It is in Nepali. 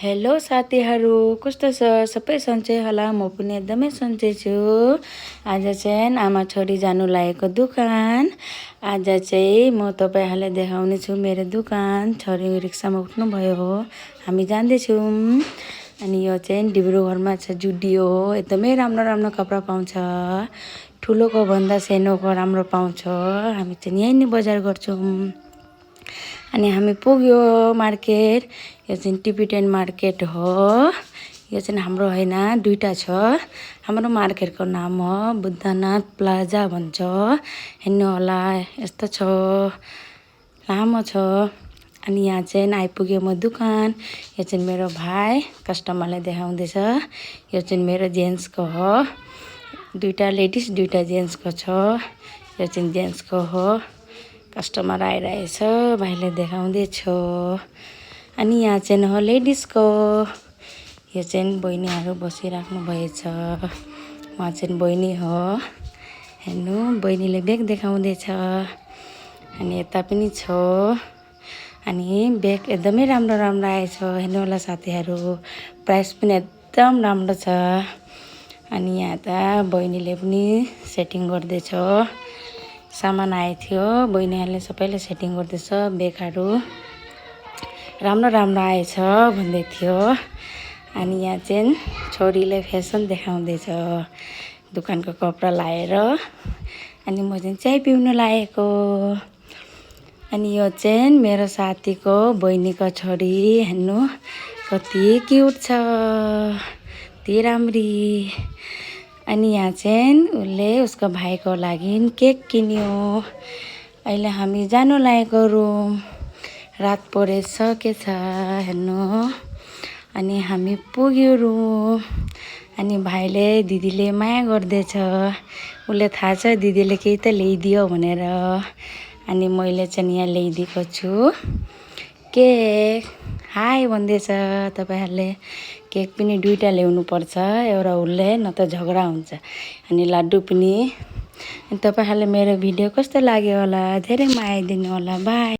हेलो साथीहरू, कस्तो छ? सबै सन्चै होला। म पनि एकदमै सन्चै छु। आज चाहिँ आमा छोरी जानु लागेको दोकान। आज चाहिँ म तपाईँहरूलाई देखाउने छु मेरो दोकान। छोरी रिक्सामा उठ्नुभयो हो, हामी जाँदैछौँ। अनि यो चाहिँ डिब्रुगढमा छ जुडियो हो। एकदमै राम्रो राम्रो कपडा पाउँछ। ठुलोको भन्दा सानोको राम्रो पाउँछ। हामी चाहिँ यहीँ नै बजार गर्छौँ। अनि हामी पुग्यो मार्केट। यो चाहिँ टिबिटेन मार्केट हो। यो चाहिँ हाम्रो होइन, दुईटा छ। हाम्रो मार्केटको नाम हो बुद्धनाथ प्लाजा भन्छ। हेर्नु होला, यस्तो छ, लामो छ। अनि यहाँ चाहिँ आइपुग्यो म दोकान। यो चाहिँ मेरो भाइ कस्टमरलाई देखाउँदैछ। यो चाहिँ मेरो जेन्ट्सको हो। दुईटा लेडिज दुईटा जेन्ट्सको छ। यो चाहिँ जेन्ट्सको हो। कस्टमर आइरहेछ, भाइले देखाउँदैछ। अनि यहाँ चाहिँ हो लेडिजको। यो चाहिँ बहिनीहरू बसिराख्नु भएछ। उहाँ चाहिँ बहिनी हो। हेर्नु, बहिनीले ब्याग देखाउँदैछ। अनि यता पनि छ। अनि ब्याग एकदमै राम्रो राम्रो आएछ। हेर्नु होला साथीहरू, प्राइस पनि एकदम राम्रो छ। अनि यहाँ त बहिनीले पनि सेटिङ गर्दैछ। सामान आएको थियो, बहिनीहरूले सबैले सेटिङ गर्दैछ। ब्यागहरू राम्रो राम्रो आएछ भन्दै थियो। अनि यहाँ चाहिँ छोरीले फेसन देखाउँदैछ दोकानको कपडा लाएर। अनि म चाहिँ चाय पिउनु लागेको। अनि यो चाहिँ मेरो साथीको बहिनीको छोरी। हेर्नु कति क्युट छ, कति राम्री। अनि यहाँ चाहिँ उसले उसको भाइको लागि केक किन्यो। अहिले हामी जानु लागेको रुम। रात परिसकेछ, हेर्नु। अनि हामी पुग्यो रुम। अनि भाइले दिदीले माया गर्दैछ। उसले थाहा छ दिदीले केही त ल्याइदियो भनेर। अनि मैले चाहिँ यहाँ ल्याइदिएको छु केक। हाई भन्दैछ। तपाईँहरूले केक पनि दुईटा ल्याउनु पर्छ, एउटा उसले न त झगडा हुन्छ। अनि लड्डु पनि। अनि तपाईँहरूले मेरो भिडियो कस्तो लाग्यो होला धेरै माया दिनु होला। बाई।